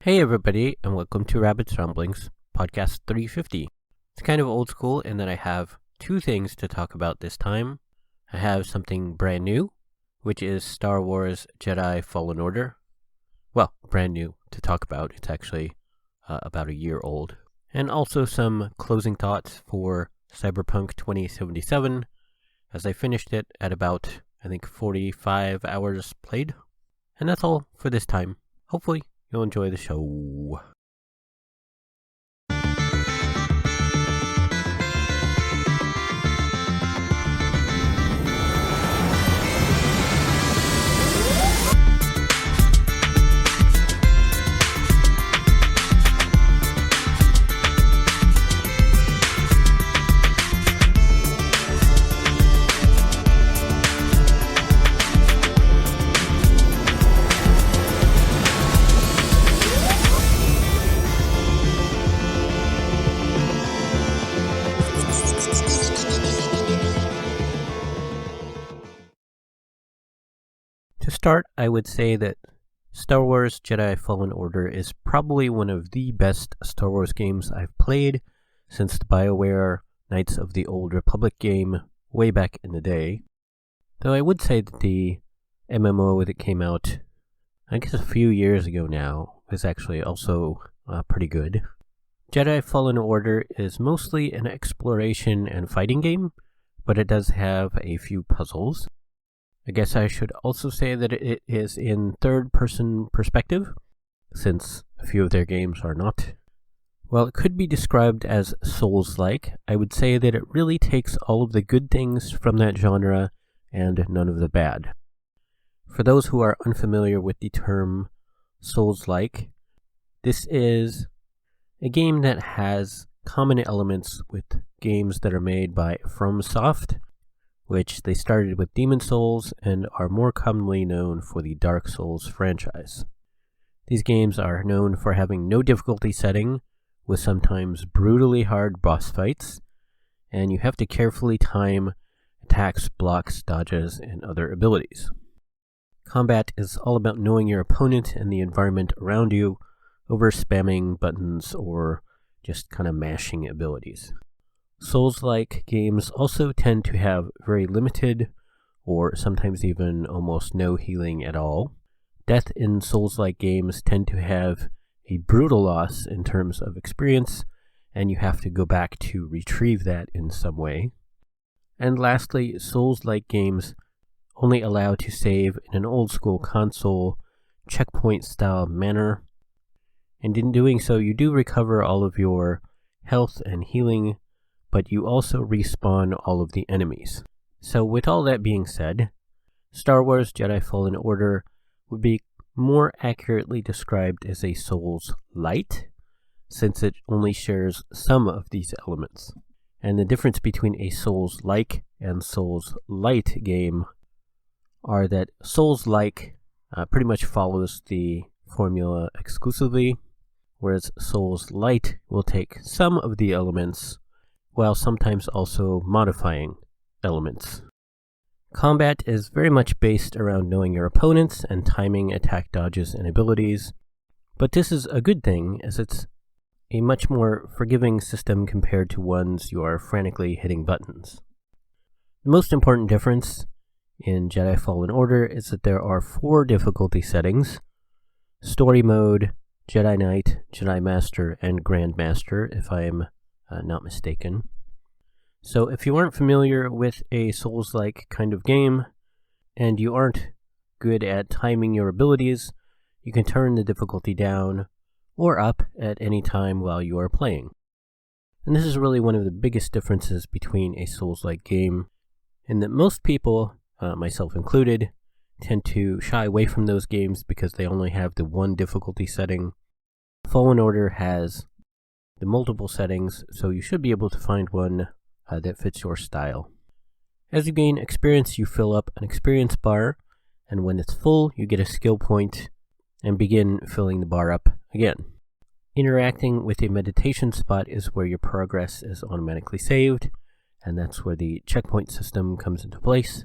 Hey everybody, and welcome to rabb1t's Ramblings, podcast 350. It's kind of old school in that I have two things to talk about this time. I have something brand new, which is Star Wars Jedi Fallen Order. Well, brand new to talk about. It's actually about a year old. And also some closing thoughts for Cyberpunk 2077, as I finished it at about, 45 hours played. And that's all for this time. Hopefully you'll enjoy the show. To start, I would say that Star Wars Jedi Fallen Order is probably one of the best Star Wars games I've played since the BioWare Knights of the Old Republic game way back in the day. Though I would say that the MMO that came out, I guess a few years ago now, is actually also pretty good. Jedi Fallen Order is mostly an exploration and fighting game, but it does have a few puzzles. I guess I should also say that it is in third-person perspective, since a few of their games are not. While it could be described as Souls-like, I would say that it really takes all of the good things from that genre and none of the bad. For those who are unfamiliar with the term Souls-like, this is a game that has common elements with games that are made by FromSoft, which they started with Demon Souls and are more commonly known for the Dark Souls franchise. These games are known for having no difficulty setting, with sometimes brutally hard boss fights, and you have to carefully time attacks, blocks, dodges, and other abilities. Combat is all about knowing your opponent and the environment around you over spamming buttons or just kind of mashing abilities. Souls-like games also tend to have very limited, or sometimes even almost no healing at all. Death in Souls-like games tend to have a brutal loss in terms of experience, and you have to go back to retrieve that in some way. And lastly, Souls-like games only allow to save in an old-school console, checkpoint-style manner, and in doing so you do recover all of your health and healing, but you also respawn all of the enemies. So with all that being said, Star Wars Jedi Fallen Order would be more accurately described as a Souls-lite, since it only shares some of these elements. And the difference between a Souls-like and Souls-lite game are that Souls-like pretty much follows the formula exclusively, whereas Souls-lite will take some of the elements while sometimes also modifying elements. Combat is very much based around knowing your opponents and timing attack dodges and abilities, but this is a good thing as it's a much more forgiving system compared to ones you are frantically hitting buttons. The most important difference in Jedi Fallen Order is that there are 4 difficulty settings: Story Mode, Jedi Knight, Jedi Master, and Grand Master, if I am not mistaken. So if you aren't familiar with a Souls-like kind of game, and you aren't good at timing your abilities, you can turn the difficulty down or up at any time while you are playing. And this is really one of the biggest differences between a Souls-like game, in that most people, myself included, tend to shy away from those games because they only have the one difficulty setting. Fallen Order has the multiple settings, so you should be able to find one that fits your style. As you gain experience, you fill up an experience bar, and when it's full, you get a skill point and begin filling the bar up again. Interacting with a meditation spot is where your progress is automatically saved, and that's where the checkpoint system comes into place.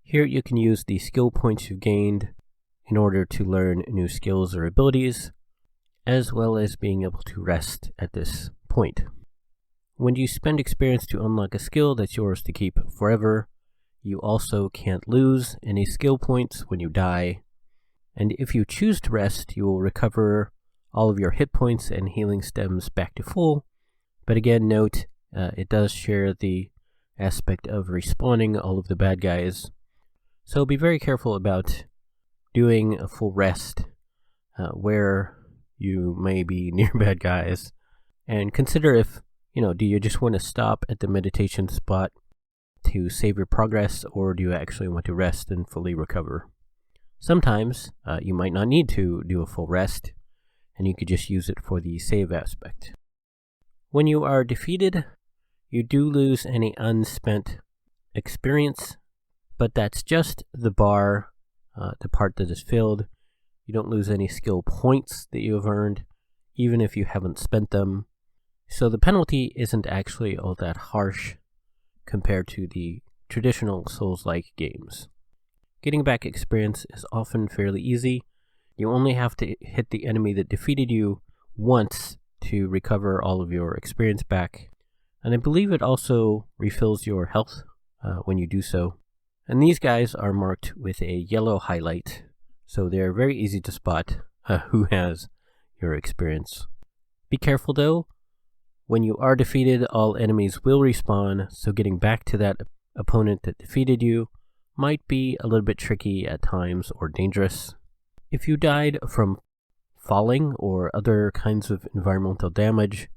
Here you can use the skill points you gained in order to learn new skills or abilities, as well as being able to rest at this point. When you spend experience to unlock a skill that's yours to keep forever, you also can't lose any skill points when you die, and if you choose to rest, you will recover all of your hit points and healing stems back to full, but again, note, it does share the aspect of respawning all of the bad guys, so be very careful about doing a full rest where you may be near bad guys, and consider if, do you just want to stop at the meditation spot to save your progress, or do you actually want to rest and fully recover? Sometimes you might not need to do a full rest, and you could just use it for the save aspect. When you are defeated, you do lose any unspent experience, but that's just the bar, the part that is filled. You don't lose any skill points that you have earned, even if you haven't spent them. So the penalty isn't actually all that harsh compared to the traditional Souls-like games. Getting back experience is often fairly easy. You only have to hit the enemy that defeated you once to recover all of your experience back. And I believe it also refills your health when you do so. And these guys are marked with a yellow highlight, so they're very easy to spot who has your experience. Be careful though. When you are defeated, all enemies will respawn, so getting back to that opponent that defeated you might be a little bit tricky at times or dangerous. If you died from falling or other kinds of environmental damage,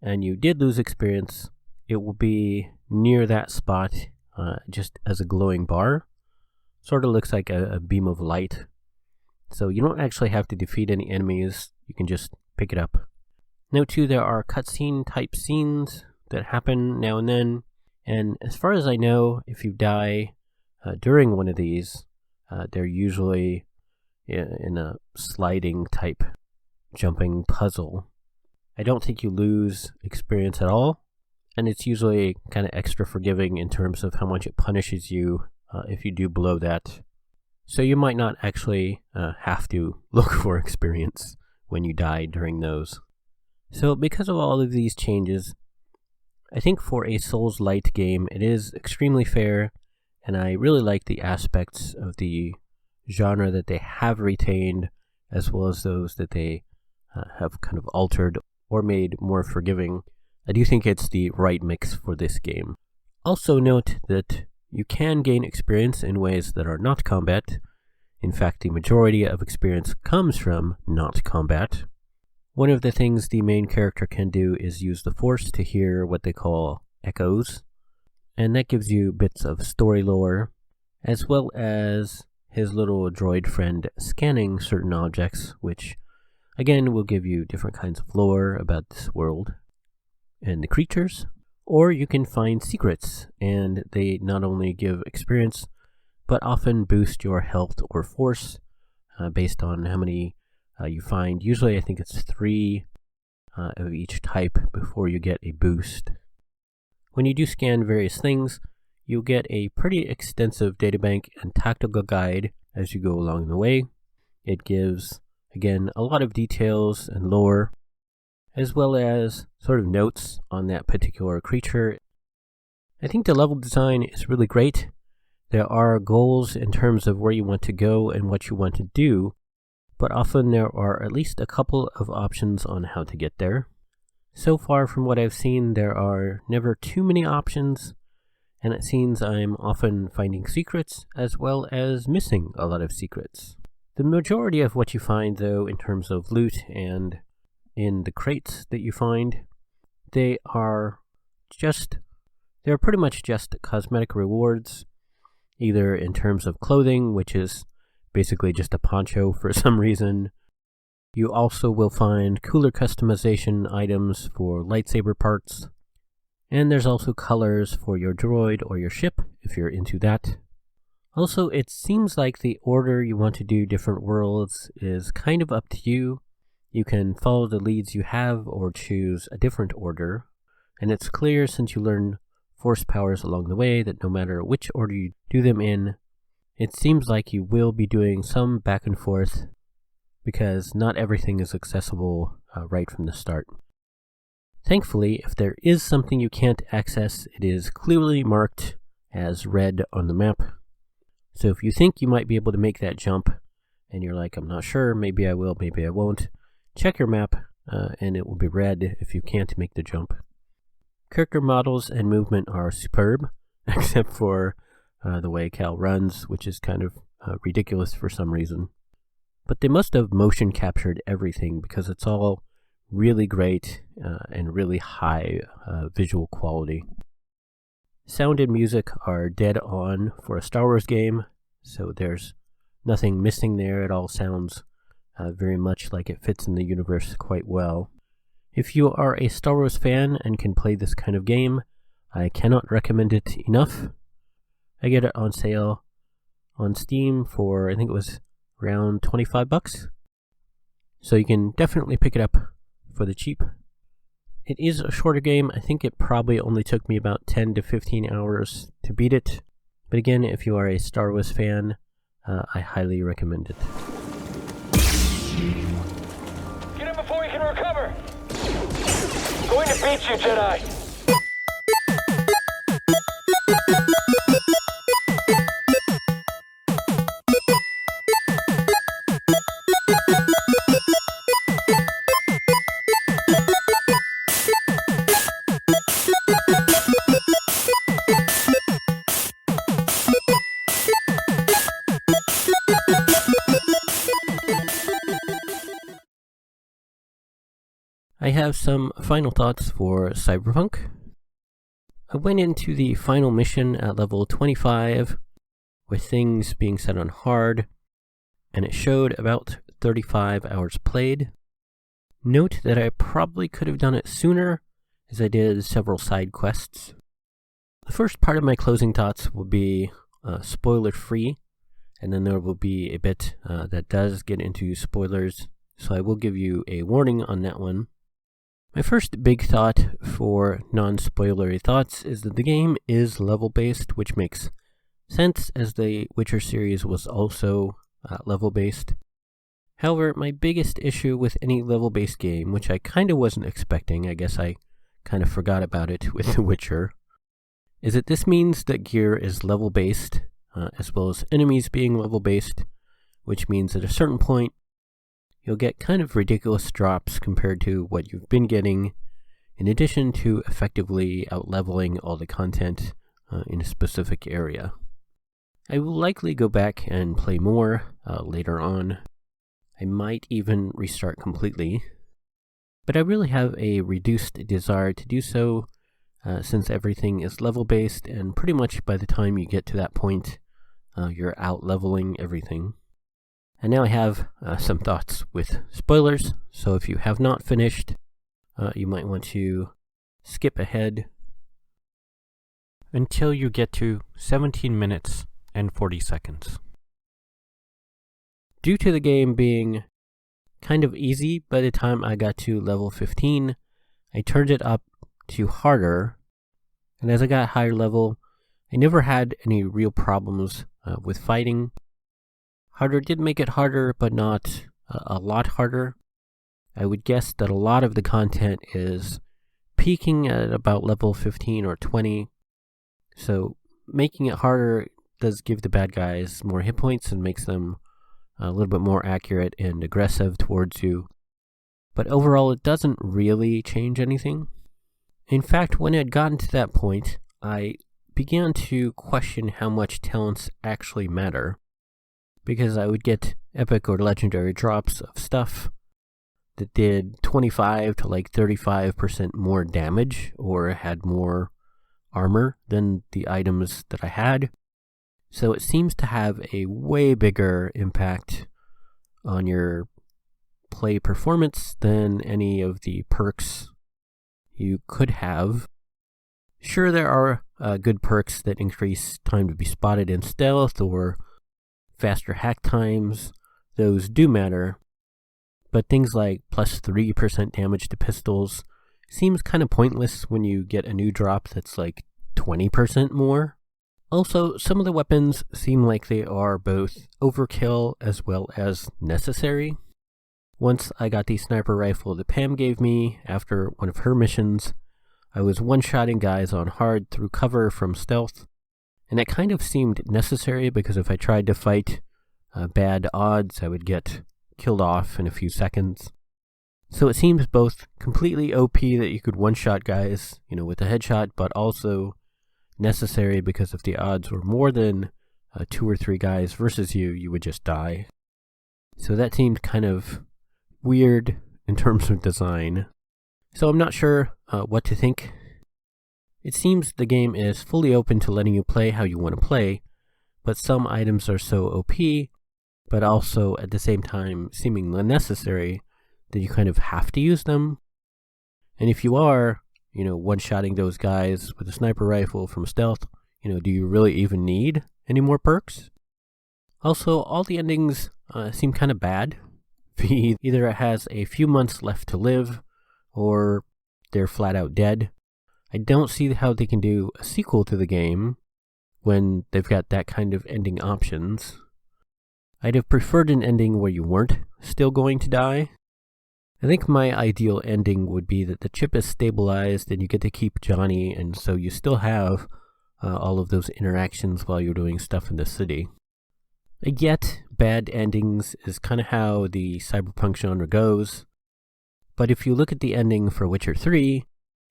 and you did lose experience, it will be near that spot just as a glowing bar. Sort of looks like a beam of light. So you don't actually have to defeat any enemies, you can just pick it up. Note too, there are cutscene type scenes that happen now and then, and as far as I know, if you die during one of these, they're usually in a sliding type jumping puzzle. I don't think you lose experience at all, and it's usually kind of extra forgiving in terms of how much it punishes you if you do blow that. So you might not actually have to look for experience when you die during those. So because of all of these changes, I think for a Souls-lite game, it is extremely fair, and I really like the aspects of the genre that they have retained, as well as those that they have kind of altered or made more forgiving. I do think it's the right mix for this game. Also note that you can gain experience in ways that are not combat. In fact, the majority of experience comes from not combat. One of the things the main character can do is use the Force to hear what they call echoes, and that gives you bits of story lore, as well as his little droid friend scanning certain objects, which again will give you different kinds of lore about this world and the creatures. Or you can find secrets, and they not only give experience, but often boost your health or force based on how many you find. Usually I think it's 3 of each type before you get a boost. When you do scan various things, you'll get a pretty extensive databank and tactical guide as you go along the way. It gives, again, a lot of details and lore, as well as sort of notes on that particular creature. I think the level design is really great. There are goals in terms of where you want to go and what you want to do, but often there are at least a couple of options on how to get there. So far from what I've seen, there are never too many options, and it seems I'm often finding secrets as well as missing a lot of secrets. The majority of what you find, though, in terms of loot and in the crates that you find, they're pretty much just cosmetic rewards, either in terms of clothing, which is basically just a poncho for some reason. You also will find cooler customization items for lightsaber parts, and there's also colors for your droid or your ship if you're into that. Also, it seems like the order you want to do different worlds is kind of up to you. You can follow the leads you have or choose a different order, and it's clear since you learn force powers along the way that no matter which order you do them in, it seems like you will be doing some back and forth because not everything is accessible right from the start. Thankfully, if there is something you can't access, it is clearly marked as red on the map. So if you think you might be able to make that jump, and you're like, I'm not sure, maybe I will, maybe I won't, check your map, and it will be red if you can't make the jump. Character models and movement are superb, except for the way Cal runs, which is kind of ridiculous for some reason. But they must have motion captured everything because it's all really great and really high visual quality. Sound and music are dead on for a Star Wars game, so there's nothing missing there. It all sounds very much like it fits in the universe quite well. If you are a Star Wars fan and can play this kind of game, I cannot recommend it enough. I get it on sale on Steam for, I think it was around $25. So you can definitely pick it up for the cheap. It is a shorter game. I think it probably only took me about 10 to 15 hours to beat it. But again, if you are a Star Wars fan, I highly recommend it. Get him before he can recover! I'm going to beat you, Jedi! I have some final thoughts for Cyberpunk. I went into the final mission at level 25 with things being set on hard, and it showed about 35 hours played. Note that I probably could have done it sooner, as I did several side quests. The first part of my closing thoughts will be spoiler-free, and then there will be a bit that does get into spoilers, so I will give you a warning on that one. My first big thought for non-spoilery thoughts is that the game is level-based, which makes sense as the Witcher series was also level-based. However, my biggest issue with any level-based game, which I kind of wasn't expecting, I guess I kind of forgot about it with The Witcher, is that this means that gear is level-based, as well as enemies being level-based, which means at a certain point, you'll get kind of ridiculous drops compared to what you've been getting, in addition to effectively out-leveling all the content in a specific area. I will likely go back and play more later on. I might even restart completely, but I really have a reduced desire to do so since everything is level-based, and pretty much by the time you get to that point, you're out-leveling everything. And now I have some thoughts with spoilers, so if you have not finished, you might want to skip ahead until you get to 17 minutes and 40 seconds. Due to the game being kind of easy by the time I got to level 15, I turned it up to harder, and as I got higher level, I never had any real problems with fighting. Harder did make it harder, but not a lot harder. I would guess that a lot of the content is peaking at about level 15 or 20, so making it harder does give the bad guys more hit points and makes them a little bit more accurate and aggressive towards you. But overall, it doesn't really change anything. In fact, when I had gotten to that point, I began to question how much talents actually matter, because I would get epic or legendary drops of stuff that did 25 to like 35% more damage or had more armor than the items that I had. So it seems to have a way bigger impact on your play performance than any of the perks you could have. Sure, there are good perks that increase time to be spotted in stealth or faster hack times. Those do matter, but things like plus 3% damage to pistols seems kind of pointless when you get a new drop that's like 20% more. Also, some of the weapons seem like they are both overkill as well as necessary. Once I got the sniper rifle that Pam gave me after one of her missions, I was one-shotting guys on hard through cover from stealth, and it kind of seemed necessary because if I tried to fight bad odds, I would get killed off in a few seconds. So it seems both completely OP that you could one-shot guys, with a headshot, but also necessary because if the odds were more than 2 or 3 guys versus you, you would just die. So that seemed kind of weird in terms of design. So I'm not sure what to think. It seems the game is fully open to letting you play how you want to play, but some items are so OP, but also at the same time seeming unnecessary that you kind of have to use them. And if you are, one-shotting those guys with a sniper rifle from stealth, do you really even need any more perks? Also, all the endings seem kind of bad. Either it has a few months left to live, or they're flat out dead. I don't see how they can do a sequel to the game when they've got that kind of ending options. I'd have preferred an ending where you weren't still going to die. I think my ideal ending would be that the chip is stabilized and you get to keep Johnny, and so you still have all of those interactions while you're doing stuff in the city. Yet, bad endings is kind of how the cyberpunk genre goes. But if you look at the ending for Witcher 3,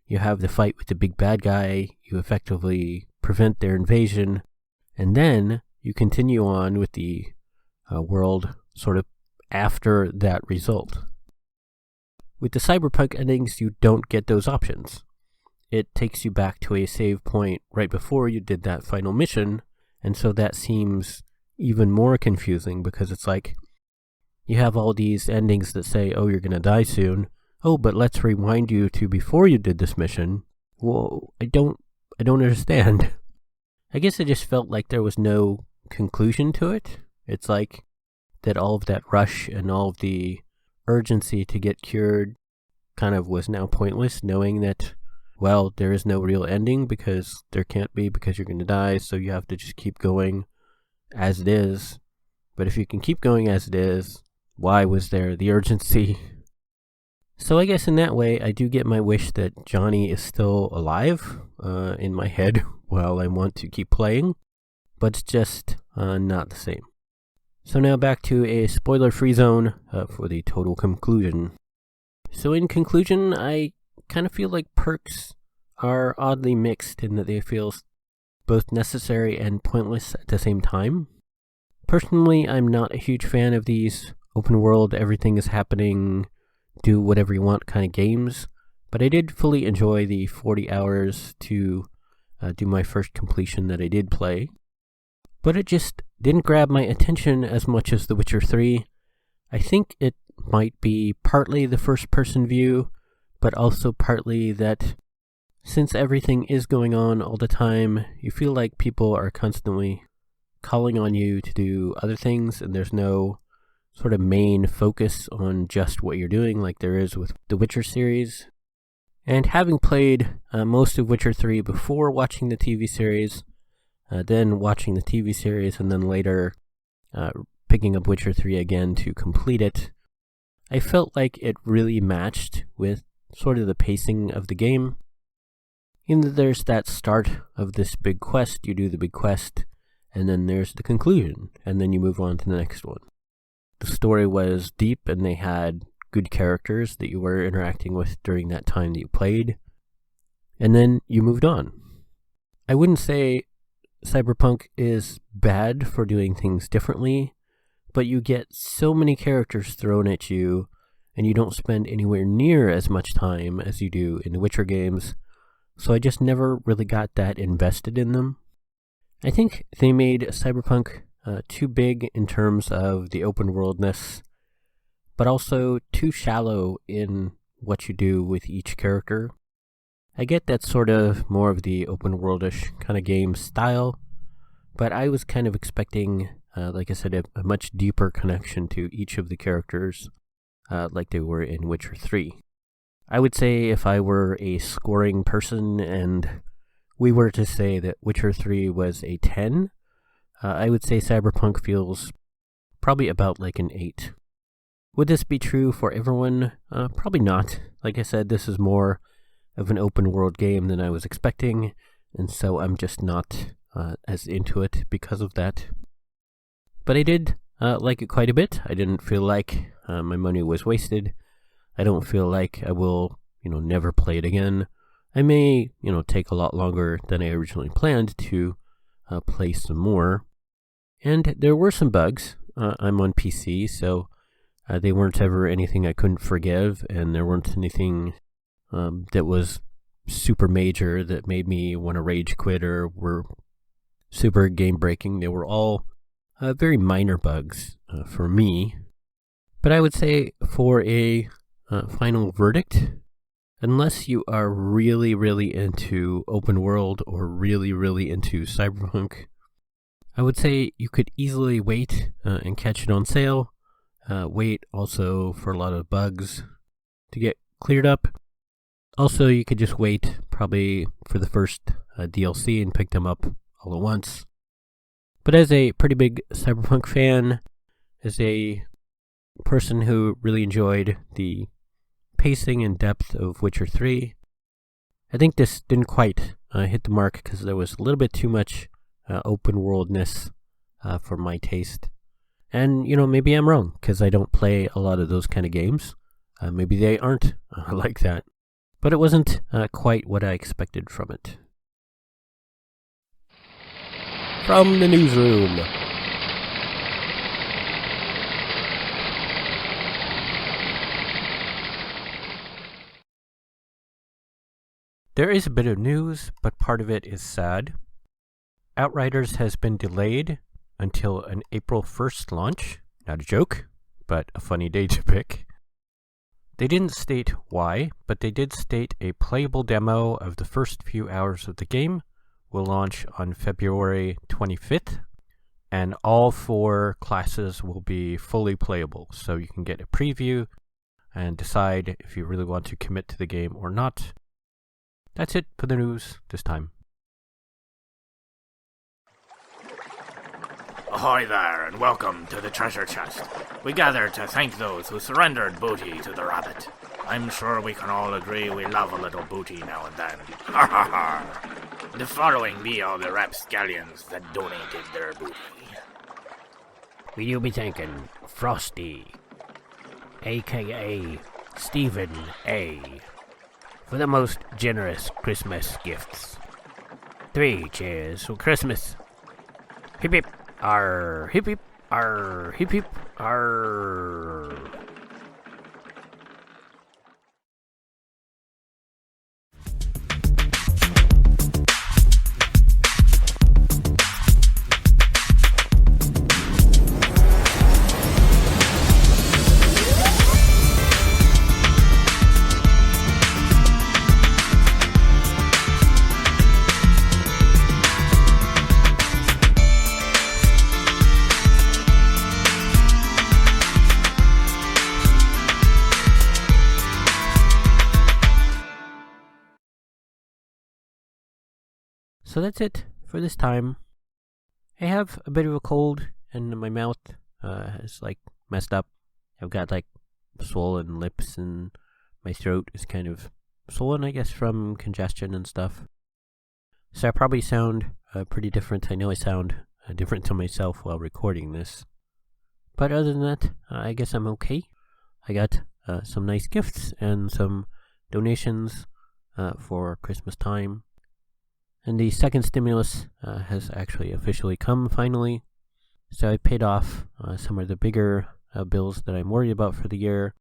you have the fight with the big bad guy, you effectively prevent their invasion, and then you continue on with the world sort of after that result. With the cyberpunk endings, you don't get those options. It takes you back to a save point right before you did that final mission, and so that seems even more confusing because it's like you have all these endings that say, oh, you're going to die soon. Oh, but let's rewind you to before you did this mission. Well, I don't understand. I guess it just felt like there was no conclusion to it. It's like that all of that rush and all of the urgency to get cured kind of was now pointless, knowing that, well, there is no real ending because there can't be because you're going to die, so you have to just keep going as it is. But if you can keep going as it is, why was there the urgency? So I guess in that way, I do get my wish that Johnny is still alive in my head while I want to keep playing, but it's just not the same. So now back to a spoiler-free zone for the total conclusion. So in conclusion, I kind of feel like perks are oddly mixed in that they feel both necessary and pointless at the same time. Personally, I'm not a huge fan of these open world, everything is happening, do whatever you want kind of games, but I did fully enjoy the 40 hours to do my first completion that I did play. But it just didn't grab my attention as much as The Witcher 3. I think it might be partly the first-person view, but also partly that since everything is going on all the time, you feel like people are constantly calling on you to do other things, and there's no sort of main focus on just what you're doing like there is with the Witcher series. And having played most of Witcher 3 before watching the TV series, then watching the TV series, and then later picking up Witcher 3 again to complete it, I felt like it really matched with sort of the pacing of the game. In that there's that start of this big quest, you do the big quest, and then there's the conclusion, and then you move on to the next one. The story was deep, and they had good characters that you were interacting with during that time that you played, and then you moved on. I wouldn't say Cyberpunk is bad for doing things differently, but you get so many characters thrown at you, and you don't spend anywhere near as much time as you do in the Witcher games, so I just never really got that invested in them. I think they made Cyberpunk too big in terms of the open worldness, but also too shallow in what you do with each character. I get that's sort of more of the open worldish kind of game style, but I was kind of expecting, like I said, a much deeper connection to each of the characters, like they were in Witcher 3. I would say if I were a scoring person and we were to say that Witcher 3 was a 10, I would say Cyberpunk feels probably about like an 8. Would this be true for everyone? Probably not. Like I said, this is more of an open world game than I was expecting, and so I'm just not as into it because of that. But I did like it quite a bit. I didn't feel like my money was wasted. I don't feel like I will, never play it again. I may, take a lot longer than I originally planned to play some more. And there were some bugs. I'm on PC, so they weren't ever anything I couldn't forgive, and there weren't anything that was super major that made me want to rage quit or were super game breaking. They were all very minor bugs for me. But I would say for a final verdict, unless you are really, really into open world or really, really into Cyberpunk, I would say you could easily wait and catch it on sale. Wait also for a lot of bugs to get cleared up. Also, you could just wait probably for the first DLC and pick them up all at once. But as a pretty big Cyberpunk fan, as a person who really enjoyed the pacing and depth of Witcher 3, I think this didn't quite hit the mark because there was a little bit too much open worldness for my taste. And, maybe I'm wrong because I don't play a lot of those kind of games. Maybe they aren't like that. But it wasn't quite what I expected from it. From the newsroom. There is a bit of news, but part of it is sad. Outriders has been delayed until an April 1st launch. Not a joke, but a funny day to pick. They didn't state why, but they did state a playable demo of the first few hours of the game will launch on February 25th, and all 4 classes will be fully playable, so you can get a preview and decide if you really want to commit to the game or not. That's it for the news this time. Ahoy there, and welcome to the treasure chest. We gather to thank those who surrendered booty to the rabbit. I'm sure we can all agree we love a little booty now and then. Ha ha ha. The following be all the rapscallions that donated their booty. We'll be thanking Frosty, a.k.a. Stephen A., for the most generous Christmas gifts. 3 cheers for Christmas. Hip hip. Arr, hip hip, arr, hip hip, arr. So that's it for this time. I have a bit of a cold, and my mouth is messed up. I've got swollen lips, and my throat is kind of swollen, I guess, from congestion and stuff. So I probably sound pretty different. I know I sound different to myself while recording this. But other than that, I guess I'm okay. I got some nice gifts and some donations for Christmas time. And the second stimulus has actually officially come finally. So I paid off some of the bigger bills that I'm worried about for the year.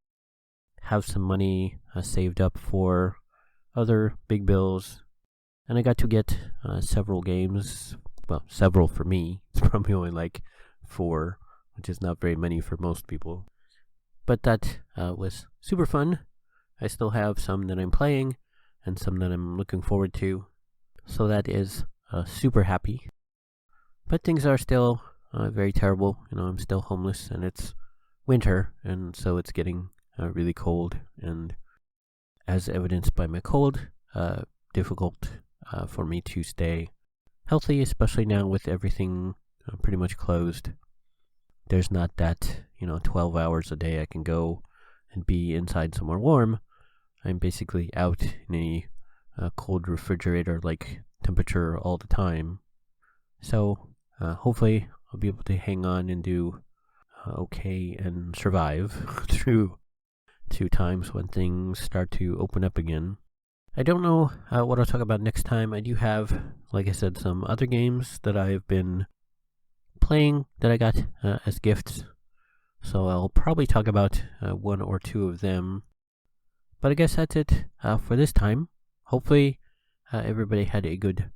Have some money saved up for other big bills. And I got to get several games. Well, several for me. It's probably only 4, which is not very many for most people. But that was super fun. I still have some that I'm playing and some that I'm looking forward to. So that is super happy. But things are still very terrible. I'm still homeless, and it's winter, and so it's getting really cold. And as evidenced by my cold, difficult for me to stay healthy, especially now with everything pretty much closed. There's not that, 12 hours a day I can go and be inside somewhere warm, I'm basically out in a cold refrigerator-like temperature all the time. So hopefully I'll be able to hang on and do okay and survive through 2 times when things start to open up again. I don't know what I'll talk about next time. I do have, like I said, some other games that I've been playing that I got as gifts. So I'll probably talk about 1 or 2 of them. But I guess that's it for this time. Hopefully everybody had a good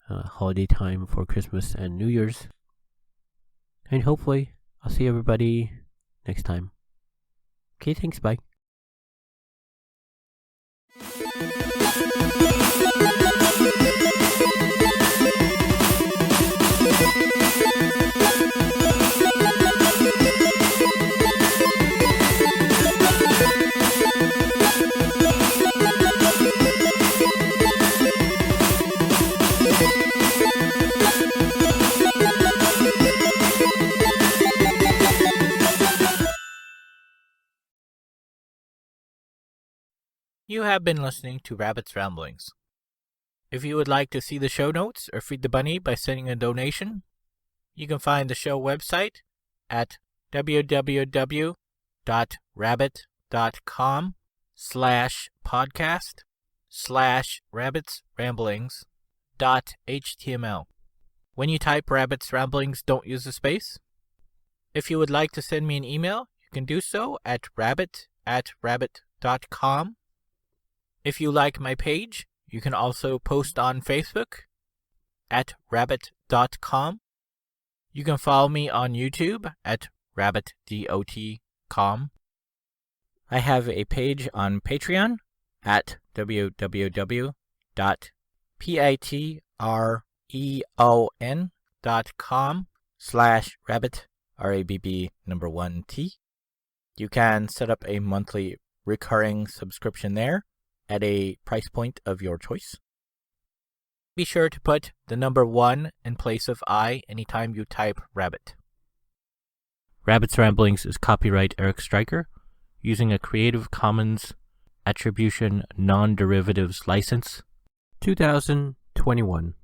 holiday time for Christmas and New Year's. And hopefully I'll see everybody next time. Okay, thanks, bye. You have been listening to Rabbit's Ramblings. If you would like to see the show notes or feed the bunny by sending a donation, you can find the show website at www.rabbit.com/podcast/rabbitsramblings.html. When you type Rabbit's Ramblings, don't use a space. If you would like to send me an email, you can do so at rabbit@rabbit.com. If you like my page, you can also post on Facebook at rabb1t's. You can follow me on YouTube at rabb1t's. I have a page on Patreon at www.patreon.com/rabbit, RABB1T. You can set up a monthly recurring subscription there at a price point of your choice. Be sure to put the number 1 in place of I anytime you type rabbit. Rabbit's Ramblings is copyright Eric Stryker, using a Creative Commons Attribution Non-Derivatives License, 2021.